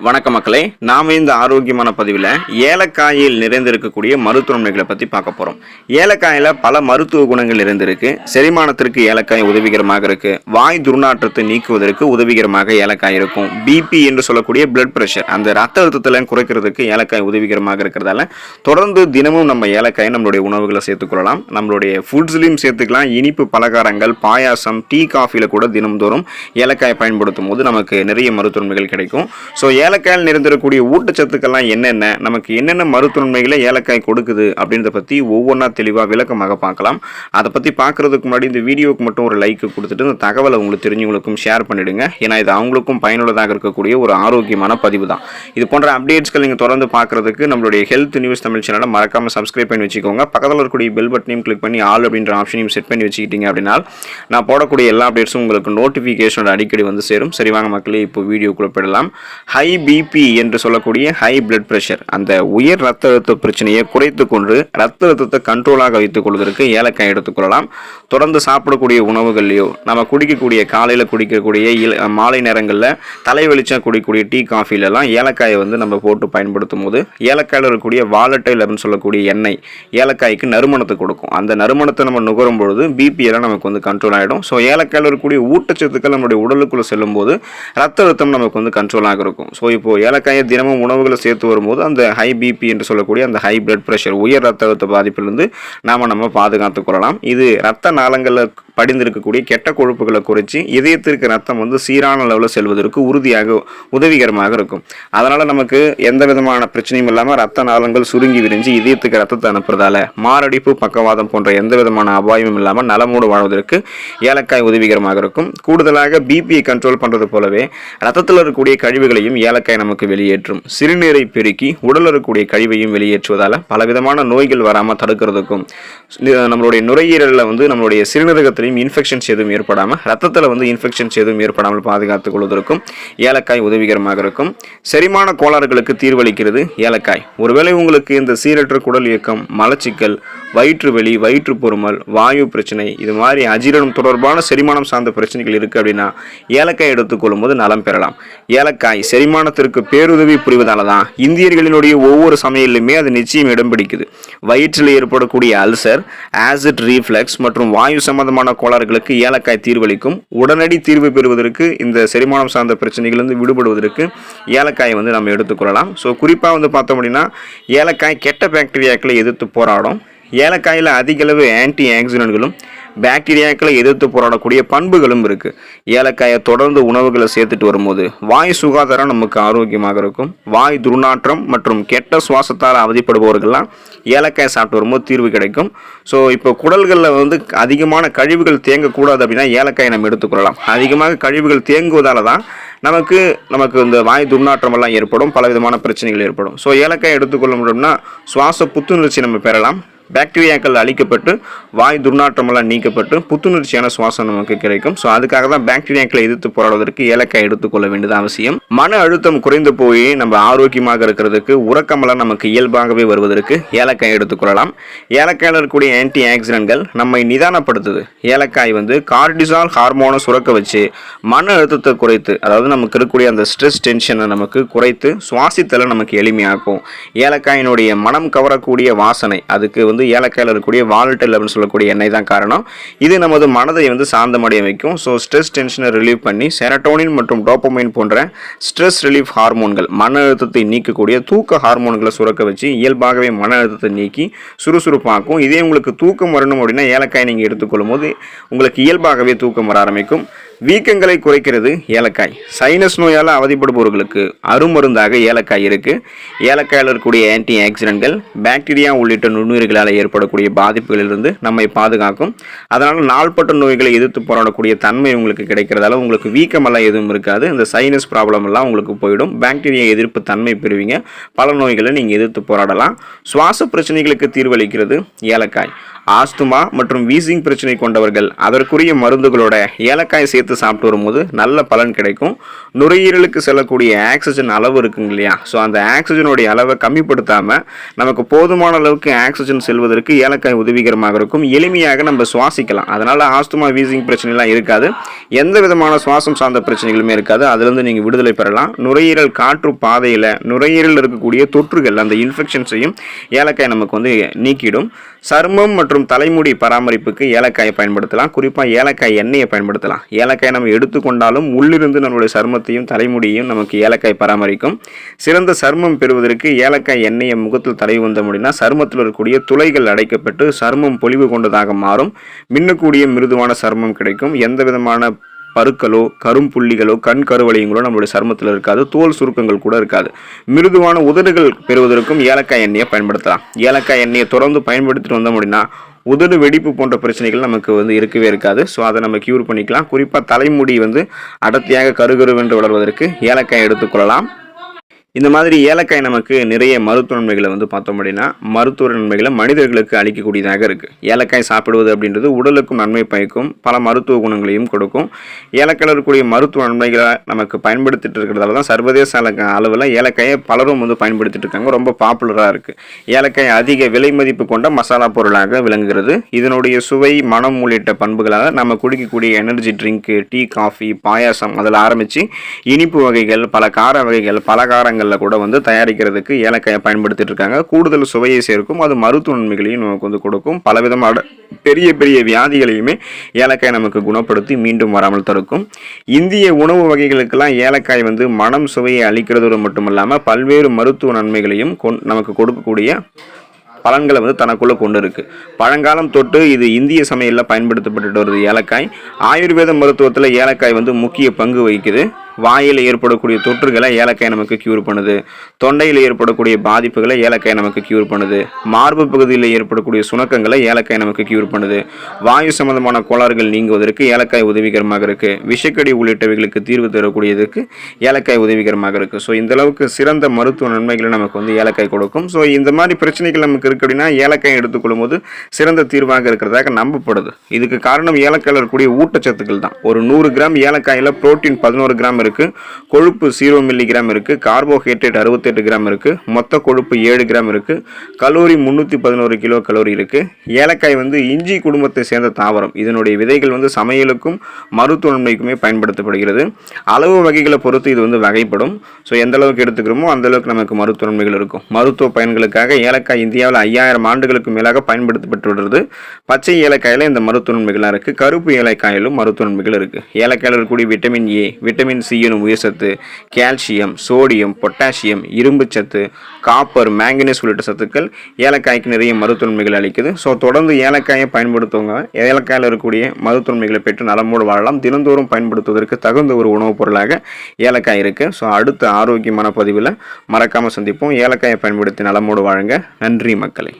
வணக்கம் மக்களே, நாம் இந்த ஆரோக்கியமான பதிவில் ஏலக்காயில் நிறைந்திருக்கக்கூடிய மருத்துவ நன்மைகளை பற்றி பார்க்க போகிறோம். ஏலக்காயில் பல மருத்துவ குணங்கள் நிறைந்திருக்கு. செரிமானத்திற்கு ஏலக்காய் உதவிகரமாக இருக்குது. வாய் துர்நாற்றத்தை நீக்குவதற்கு உதவிகரமாக ஏலக்காய் இருக்கும். பிபி என்று சொல்லக்கூடிய பிளட் ப்ரெஷர், அந்த ரத்த அழுத்தத்தில் குறைக்கிறதுக்கு ஏலக்காய் உதவிகரமாக இருக்கிறதால தொடர்ந்து தினமும் நம்ம ஏலக்காயை நம்மளுடைய உணவுகளை சேர்த்துக்கொள்ளலாம். நம்மளுடைய ஃபுட்ஸ்லையும் சேர்த்துக்கலாம். இனிப்பு பலகாரங்கள், பாயாசம், டீ, காஃபியில் கூட தினம்தோறும் ஏலக்காயை பயன்படுத்தும் போது நமக்கு நிறைய மருத்துவ நன்மைகள் கிடைக்கும். ஸோ ஏலக்காயில் நிறைந்திருக்கக்கூடிய ஊட்டச்சத்துக்கெல்லாம் என்னென்ன, நமக்கு என்னென்ன மருத்துவன்மைகளை ஏலக்காய் கொடுக்குது அப்படின்றத பற்றி ஒவ்வொன்றா தெளிவாக விளக்கமாக பார்க்கலாம். அதை பற்றி பார்க்குறதுக்கு முன்னாடி இந்த வீடியோவுக்கு மட்டும் ஒரு லைக் கொடுத்துட்டு இந்த தகவலை உங்களுக்கு தெரிஞ்சவங்களுக்கும் ஷேர் பண்ணிவிடுங்க. ஏன்னா இது அவங்களுக்கும் பயனுள்ளதாக இருக்கக்கூடிய ஒரு ஆரோக்கியமான பதிவு தான். இது போன்ற அப்டேட்ஸ்கள் நீங்கள் தொடர்ந்து பார்க்குறதுக்கு நம்மளுடைய ஹெல்த் நியூஸ் தமிழ் சேனலை மறக்காமல் சப்ஸ்கிரைப் பண்ணி வச்சுக்கோங்க. பக்கத்தில் இருக்கக்கூடிய பெல் பட்டனையும் கிளிக் பண்ணி ஆல் அப்படின்ற ஆப்ஷனையும் செட் பண்ணி வச்சுக்கிட்டீங்க அப்படின்னா நான் போடக்கூடிய எல்லா அப்டேட்ஸும் உங்களுக்கு நோட்டிஃபிகேஷனோட அடிக்கடி வந்து சேரும். சரி வாங்க மக்களே, இப்போ வீடியோக்குள்ளே போயிடலாம். ஹை பிபி என்று சொல்லக்கூடிய ஹை பிளட் பிரஷர், அந்த உயர் ரத்த அழுத்த பிரச்சனையை குறைத்து கொண்டு ரத்த அழுத்தத்தை கண்ட்ரோலாக வைத்துக் கொள்வதற்கு ஏலக்காய் எடுத்துக்கொள்ளலாம். தொடர்ந்து சாப்பிடக்கூடிய உணவுகள்லையோ, நம்ம குடிக்கக்கூடிய காலையில் குடிக்கக்கூடிய மாலை நேரங்களில் தலைவெளிச்சம் குடிக்கக்கூடிய டீ, காஃபிலெல்லாம் ஏலக்காயை வந்து நம்ம போட்டு பயன்படுத்தும் போது ஏலக்காயில் இருக்கக்கூடிய வாலட்டைல் அப்படின்னு சொல்லக்கூடிய எண்ணெய் ஏலக்காய்க்கு நறுமணத்தை கொடுக்கும். அந்த நறுமணத்தை நம்ம நுகரும் பொழுது பிபி எல்லாம் நமக்கு வந்து கண்ட்ரோல் ஆகிடும். ஸோ ஏலக்காயில் இருக்கக்கூடிய ஊட்டச்சத்துக்கள் நம்மளுடைய உடலுக்குள்ளே செல்லும் போது ரத்த அழுத்தம் நமக்கு வந்து கண்ட்ரோலாக இருக்கும். ஸோ இப்போது ஏலக்காயை தினமும் உணவுகளை சேர்த்து வரும்போது அந்த ஹை பிபி என்று சொல்லக்கூடிய அந்த ஹை பிளட் ப்ரெஷர், உயர் ரத்த அழுத்த பாதிப்பிலிருந்து நம்ம பாதுகாத்துக் கொள்ளலாம். இது ரத்த நாளங்களில் படிந்திருக்கக்கூடிய கெட்ட கொழுப்புகளை குறைச்சி இதயத்திற்கு ரத்தம் வந்து சீரான லெவலில் செல்வதற்கு உறுதியாக உதவிகரமாக இருக்கும். அதனால் நமக்கு எந்த விதமான பிரச்சனையும் இல்லாமல் ரத்த நாளங்கள் சுருங்கி விரிஞ்சு இதயத்துக்கு ரத்தத்தை அனுப்புறதால மாரடைப்பு, பக்கவாதம் போன்ற எந்த விதமான அபாயமும் இல்லாமல் நலமோடு வாழ்வதற்கு ஏலக்காய் உதவிகரமாக இருக்கும். கூடுதலாக பிபியை கண்ட்ரோல் பண்ணுறது போலவே ரத்தத்தில் இருக்கக்கூடிய கழிவுகளையும் ஏலக்காய் நமக்கு வெளியேற்றும். சிறுநீரை பெருக்கி உடலில் இருக்கக்கூடிய கழிவையும் வெளியேற்றுவதால் பலவிதமான நோய்கள் வராமல் தடுக்கிறதுக்கும், நம்மளுடைய நுரையீரலில் வந்து நம்மளுடைய சிறுநீரகத்திலையும் இன்ஃபெக்ஷன்ஸ் எதுவும் ஏற்படாமல், ரத்தத்தில் வந்து இன்ஃபெக்ஷன்ஸ் எதுவும் ஏற்படாமல் பாதுகாத்துக் கொள்வதற்கும் ஏலக்காய் உதவிகரமாக இருக்கும். செரிமான கோளாறுகளுக்கு தீர்வளிக்கிறது ஏலக்காய். ஒருவேளை உங்களுக்கு இந்த சீரற்ற குடல் இயக்கம், மலச்சிக்கல், வயிற்று வெளி, வயிற்று பொறுமல், வாயு பிரச்சனை, இது மாதிரி அஜீரணம் தொடர்பான செரிமானம் சார்ந்த பிரச்சனைகள் இருக்குது அப்படின்னா ஏலக்காய் எடுத்துக்கொள்ளும் போது நலம் பெறலாம். ஏலக்காய் செரிமானத்திற்கு பேருதவி புரிவதால தான் இந்தியர்களினுடைய ஒவ்வொரு சமையலுமே அது நிச்சயம் இடம் பிடிக்குது. வயிற்றில் ஏற்படக்கூடிய அல்சர், ஆசிட் ரீஃப்ளெக்ஸ் மற்றும் வாயு சம்பந்தமான கோளாறுகளுக்கு ஏலக்காய் தீர்வளிக்கும். உடனடி தீர்வு பெறுவதற்கு, இந்த செரிமானம் சார்ந்த பிரச்சனைகளிலிருந்து விடுபடுவதற்கு ஏலக்காயை வந்து நம்ம எடுத்துக்கொள்ளலாம். ஸோ குறிப்பாக வந்து பார்த்தோம் அப்படின்னா ஏலக்காய் கெட்ட பாக்டீரியாக்களை எதிர்த்து போராடும். ஏலக்காயில் அதிக அளவு ஆன்டி ஆக்சிடென்ட்களும் பாக்டீரியாக்களை எதிர்த்து போராடக்கூடிய பண்புகளும் இருக்குது. ஏலக்காயை தொடர்ந்து உணவுகளை சேர்த்துட்டு வரும்போது வாய் சுகாதாரம் நமக்கு ஆரோக்கியமாக இருக்கும். வாய் துர்நாற்றம் மற்றும் கெட்ட சுவாசத்தால் அவதிப்படுபவர்கள்லாம் ஏலக்காய் சாப்பிட்டு வரும்போது தீர்வு கிடைக்கும். ஸோ இப்போ குடல்களில் வந்து அதிகமான கழிவுகள் தேங்கக்கூடாது அப்படின்னா ஏலக்காயை நம்ம எடுத்துக்கொள்ளலாம். அதிகமாக கழிவுகள் தேங்குவதால தான் நமக்கு இந்த வாய் துர்நாற்றம் எல்லாம் ஏற்படும், பலவிதமான பிரச்சனைகள் ஏற்படும். ஸோ ஏலக்காய் எடுத்துக்கொள்ள முடியும்னா சுவாச புத்துணர்ச்சி நம்ம பெறலாம். பாக்டீரியாக்கள் அழிக்கப்பட்டு வாய் துர்நாற்றமெல்லாம் நீக்கப்பட்டு புத்துணர்ச்சியான சுவாசம் நமக்கு கிடைக்கும். ஸோ அதுக்காக தான் பாக்டீரியாக்களை எதிர்த்து போராடுவதற்கு ஏலக்காய் எடுத்துக்கொள்ள வேண்டியது அவசியம். மன அழுத்தம் குறைந்து போய் நம்ம ஆரோக்கியமாக இருக்கிறதுக்கு, உறக்கமெல்லாம் நமக்கு இயல்பாகவே வருவதற்கு ஏலக்காய் எடுத்துக்கொள்ளலாம். ஏலக்காயில் இருக்கக்கூடிய ஆன்டி ஆக்சிடென்ட்கள் நம்மை நிதானப்படுத்துது. ஏலக்காய் வந்து கார்டிசால் ஹார்மோனை சுரக்க வச்சு மன அழுத்தத்தை குறைத்து, அதாவது நமக்கு இருக்கக்கூடிய அந்த ஸ்ட்ரெஸ் டென்ஷனை நமக்கு குறைத்து சுவாசித்தலை நமக்கு எளிமையாக்கும். ஏலக்காயினுடைய மனம் கவரக்கூடிய வாசனை, அதுக்கு வந்து ஏலக்காயில் இருக்கக்கூடிய வாலட்டைல் அப்படின்னு சொல்லக்கூடிய எண்ணெய் தான் காரணம். இது நமது மனதை வந்து சாந்தமடைய வைக்கும். ஸோ ஸ்ட்ரெஸ் டென்ஷனை ரிலீவ் பண்ணி செரட்டோனின் மற்றும் டோபமைன் போன்ற ஸ்ட்ரெஸ் ரிலீஃப் ஹார்மோன்கள், மன அழுத்தத்தை நீக்கக்கூடிய தூக்க ஹார்மோன்களை சுரக்க வச்சு இயல்பாகவே மன அழுத்தத்தை நீக்கி சுறுசுறுப்பாக்கும். இதே உங்களுக்கு தூக்கம் வரணும் அப்படின்னா ஏலக்காய் நீங்கள் எடுத்துக்கொள்ளும் போது உங்களுக்கு இயல்பாகவே தூக்கம் வர ஆரம்பிக்கும். வீக்கங்களை குறைக்கிறது ஏலக்காய். சைனஸ் நோயால் அவதிப்படுபவர்களுக்கு அருமருந்தாக ஏலக்காய் இருக்குது. ஏலக்காயில் இருக்கக்கூடிய ஆன்டி ஆக்சிடென்ட்கள் பாக்டீரியா உள்ளிட்ட நுண்ணுயிர்களால் ஏற்படக்கூடிய பாதிப்புகளிலிருந்து நம்மை பாதுகாக்கும். அதனால் நாள்பட்ட நோய்களை எதிர்த்து போராடக்கூடிய தன்மை உங்களுக்கு கிடைக்கிறதால உங்களுக்கு வீக்கமெல்லாம் எதுவும் இருக்காது. இந்த சைனஸ் ப்ராப்ளம் எல்லாம் உங்களுக்கு போயிடும். பாக்டீரியா எதிர்ப்பு தன்மை பெறுவீங்க. பல நோய்களை நீங்கள் எதிர்த்து போராடலாம். சுவாச பிரச்சனைகளுக்கு தீர்வளிக்கிறது ஏலக்காய். ஆஸ்துமா மற்றும் வீசிங் பிரச்சனை கொண்டவர்கள் அதற்குரிய மருந்துகளோட ஏலக்காய் சேர்த்து சாப்பிட்டு வரும்போது நல்ல பலன் கிடைக்கும். நுரையீரலுக்கு செல்லக்கூடிய ஆக்சிஜன் அளவு இருக்குங்க இல்லையா, ஸோ அந்த ஆக்சிஜனுடைய அளவை கம்மிப்படுத்தாமல் நமக்கு போதுமான அளவுக்கு ஆக்சிஜன் செல்வதற்கு ஏலக்காய் உதவிகரமாக இருக்கும். எளிமையாக நம்ம சுவாசிக்கலாம். அதனால் ஆஸ்துமா வீசிங் பிரச்சனைலாம் இருக்காது. எந்த விதமான சுவாசம் சார்ந்த பிரச்சனைகளுமே இருக்காது. அதிலிருந்து நீங்கள் விடுதலை பெறலாம். நுரையீரல் காற்று பாதையில் நுரையீரலில் இருக்கக்கூடிய தொற்றுகள் அந்த இன்ஃபெக்ஷன்ஸையும் ஏலக்காய் நமக்கு நீக்கிடும். சருமம் மற்றும் தலைமுடி பராமரிப்புக்கு ஏலக்காயை பயன்படுத்தலாம். குறிப்பாக ஏலக்காய் எண்ணெயை பயன்படுத்தலாம். ஏலக்காய் நம்ம எடுத்துக்கொண்டாலும் உள்ளிருந்து நம்மளுடைய சருமத்தையும் தலைமுடியையும் நமக்கு ஏலக்காய் பராமரிக்கும். சிறந்த சருமம் பெறுவதற்கு ஏலக்காய் எண்ணெயை முகத்தில் தடவி வந்த முடியும்னா சருமத்தில் இருக்கக்கூடிய துளைகள் அடைக்கப்பட்டு சருமம் பொலிவு கொண்டதாக மாறும். மின்னக்கூடிய மிருதுவான சருமம் கிடைக்கும். எந்த விதமான பருக்களோ கரும்புள்ளிகளோ கண் கருவளையங்களோ நம்மளுடைய சருமத்தில் இருக்காது. தோல் சுருக்கங்கள் கூட இருக்காது. மிருதுவான உதடுகள் பெறுவதற்கும் ஏலக்காய் எண்ணெயை பயன்படுத்தலாம். ஏலக்காய் எண்ணெயை தொடர்ந்து பயன்படுத்திட்டு வந்தோம் அப்படின்னா உதடு வெடிப்பு போன்ற பிரச்சனைகள் நமக்கு இருக்கவே இருக்காது. ஸோ அதை நம்ம க்யூர் பண்ணிக்கலாம். குறிப்பாக தலைமுடி அடர்த்தியாக கருகருவென்று வளர்வதற்கு ஏலக்காய் எடுத்துக்கொள்ளலாம். இந்த மாதிரி ஏலக்காய் நமக்கு நிறைய மருத்துவ நன்மைகளை பார்த்தோம் அப்படின்னா மருத்துவ நன்மைகளை மனிதர்களுக்கு அளிக்கக்கூடியதாக இருக்குது. ஏலக்காய் சாப்பிடுவது அப்படின்றது உடலுக்கும் நன்மை பயக்கும், பல மருத்துவ குணங்களையும் கொடுக்கும். ஏலக்காயில் இருக்கக்கூடிய மருத்துவ நன்மைகளை நமக்கு பயன்படுத்திட்டு இருக்கிறதால தான் சர்வதேச அளவில் ஏலக்காயை பலரும் பயன்படுத்திட்டு இருக்காங்க. ரொம்ப பாப்புலராக இருக்குது. ஏலக்காய் அதிக விலை மதிப்பு கொண்ட மசாலா பொருளாக விளங்குகிறது. இதனுடைய சுவை, மனம் உள்ளிட்ட பண்புகளால் நம்ம குடிக்கக்கூடிய எனர்ஜி ட்ரிங்க்கு, டீ, காஃபி, பாயாசம் அதில் ஆரம்பித்து இனிப்பு வகைகள், பல கார வகைகள், பலகாரங்கள் கூட தயாரிக்கிறதுக்கு ஏலக்காயை பயன்படுத்திட்டு இருக்காங்க. கூடுதல் சுவையை சேர்க்கும். அது மருத்துவ நன்மைகளையும் நமக்கு கொடுக்கும். பலவிதமான பெரிய பெரிய வியாதிகளையுமே ஏலக்காய் நமக்கு குணப்படுத்தி மீண்டும் வராமல் தடுக்கும். இந்திய உணவு வகைகளுக்கெல்லாம் ஏலக்காய் மனம் சுவையை அளிக்கிறதோடு மட்டுமல்லாமல் பல்வேறு மருத்துவ நன்மைகளையும் நமக்கு கொடுக்கக்கூடிய பலன்களை தனக்குள்ள கொண்டு இருக்கு. பழங்காலம் தொட்டு இது இந்திய சமையலில் பயன்படுத்தப்பட்டு வருது. ஏலக்காய் ஆயுர்வேத மருத்துவத்தில் ஏலக்காய் முக்கிய பங்கு வகிக்குது. வாயில் ஏற்படக்கூடிய தொற்றுகளை ஏலக்காய் நமக்கு க்யூர் பண்ணுது. தொண்டையில் ஏற்படக்கூடிய பாதிப்புகளை ஏலக்காய் நமக்கு க்யூர் பண்ணுது. மார்பு பகுதியில் ஏற்படக்கூடிய சுணக்கங்களை ஏலக்காய் நமக்கு க்யூர் பண்ணுது. வாயு சம்பந்தமான கோளாறுகள் நீங்குவதற்கு ஏலக்காய் உதவிகரமாக இருக்குது. விஷக்கடி உள்ளிட்டவைகளுக்கு தீர்வு தரக்கூடியதுக்கு ஏலக்காய் உதவிகரமாக இருக்குது. ஸோ இந்த அளவுக்கு சிறந்த மருத்துவ நன்மைகளை நமக்கு ஏலக்காய் கொடுக்கும். ஸோ இந்த மாதிரி பிரச்சனைகள் நமக்கு இருக்கு அப்படின்னா ஏலக்காய் எடுத்துக்கொள்ளும் போது சிறந்த தீர்வாக இருக்கிறதாக நம்பப்படுது. இதுக்கு காரணம் ஏலக்காயில் இருக்கக்கூடிய ஊட்டச்சத்துக்கள் தான். ஒரு 100 கிராம் ஏலக்காயில் புரோட்டீன் 11 கிராம் இருக்கு, கொழுப்பு 0 மில்லிகிராம் இருக்கு, கார்போஹைட்ரேட் 68 கிராம் இருக்கு, மொத்த கொழுப்பு 7 கிராம் இருக்கு, கலோரி 311 கிலோ கலோரி இருக்கு. ஏலக்காய் இஞ்சி குடும்பத்தை சேர்ந்த தாவரம். இதனுடைய விதைகள் சமையலுக்கும் மருத்துவ நன்மைக்குமே பயன்படுத்தப்படுகிறது. அளவு வகைகளை பொறுத்து இது வகைப்படும். ஸோ எந்த அளவுக்கு எடுத்துக்கிறோமோ அந்த அளவுக்கு நமக்கு மருத்துவ நன்மைகள் இருக்கும். மருத்துவ பயன்களுக்காக ஏலக்காய் இந்தியாவில் 5000 ஆண்டுகளுக்கு மேலாக பயன்படுத்தப்பட்டு வருகிறது. பச்சை ஏலக்காயில் இந்த மருத்துவ நன்மைகளாக இருக்கு. கருப்பு ஏலக்காயிலும் மருத்துவ நன்மைகள் இருக்கு. ஏலக்காயில் இருக்கக்கூடிய விட்டமின் ஏ, விட்டமின் சி எனும் உயிர்சத்து, கால்சியம், சோடியம், பொட்டாசியம், இரும்பு சத்து, காப்பர், மேங்கனீஸ் உள்ளிட்ட சத்துக்கள் ஏலக்காய்க்கு நிறைய மருத்துவ நன்மைகள் அளிக்குது. ஸோ தொடர்ந்து ஏலக்காயை பயன்படுத்துவங்க ஏலக்காயில் இருக்கக்கூடிய மருத்துவ நன்மைகளை பெற்று நலமோடு வாழலாம். தினந்தோறும் பயன்படுத்துவதற்கு தகுந்த ஒரு உணவுப் பொருளாக ஏலக்காய் இருக்கு. ஸோ அடுத்த ஆரோக்கியமான பதிவில் மறக்காமல் சந்திப்போம். ஏலக்காயை பயன்படுத்தி நலமோடு வாழுங்க. நன்றி மக்களே.